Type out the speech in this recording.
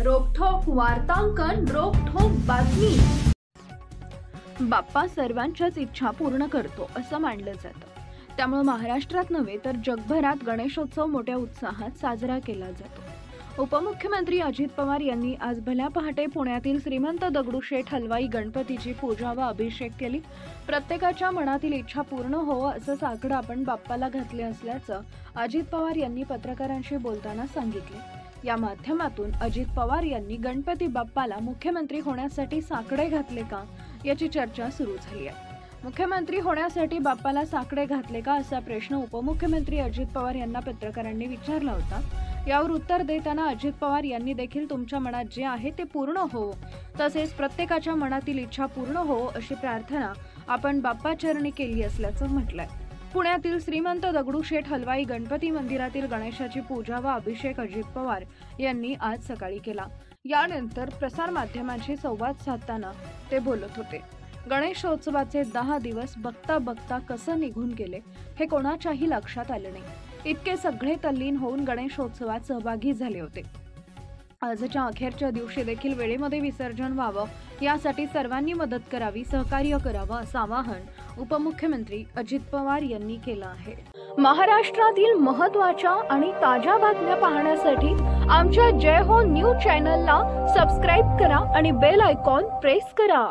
रोखठोक वार्तांकन, रोखठोक बातमी। बाप्पा सर्वांच्याच इच्छा पूर्ण करतो असं मानलं जातं। त्यामुळे महाराष्ट्रात नव्हे तर जगभरात गणेशोत्सव मोठ्या उत्साहात साजरा केला जातो। उपमुख्यमंत्री अजित पवार यांनी आज भल्या पहाटे पुण्यातील श्रीमंत दगडूशेठ हलवाई गणपतीची पूजा व अभिषेक केली। प्रत्येकाच्या मनातील इच्छा पूर्ण होवो असं साकडं आपण बाप्पाला घातले असल्याचं अजित पवार यांनी पत्रकारांशी बोलताना सांगितले। या माध्यमातून अजित पवार यांनी गणपती बाप्पाला मुख्यमंत्री होण्यासाठी साकडे घातले का याची चर्चा सुरू झाली आहे। मुख्यमंत्री होण्यासाठी बाप्पाला साकडे घातले का असा प्रश्न उपमुख्यमंत्री अजित पवार यांना पत्रकारांनी विचारला होता। यावर उत्तर देताना अजित पवार यांनी देखील तुमच्या मनात जे आहे ते पूर्ण हो, तसेच प्रत्येकाच्या मनातील इच्छा पूर्ण हो अशी प्रार्थना आपण बाप्पाचरणी केली असल्याचं म्हटलंय। पुण्यातील श्रीमंत दगडूशेठ हलवाई गणपती मंदिरातील गणेशाची पूजा व अभिषेक अजित पवार यांनी आज सकाळी केला। यानंतर प्रसार माध्यमांशी संवाद साधताना ते बोलत होते। गणेशोत्सवाचे 10 दिवस बघता बघता कसं निघून गेले हे कोणाच्याही लक्षात आले नाही। इतके सगळे तल्लीन होऊन गणेशोत्सवात सहभागी झाले होते। आजच्या अखेरच्या दिवशी देखील वेळेमध्ये विसर्जन व्हावं यासाठी सर्वांनी मदत करावी, सहकार्य करावं असं आवाहन उपमुख्यमंत्री अजित पवार यांनी केलं आहे। महाराष्ट्रातील महत्त्वाच्या आणि ताज्या बातम्या पाहण्यासाठी आमच्या जय हो न्यूज चॅनलला सबस्क्राइब करा आणि बेल आयकॉन प्रेस करा।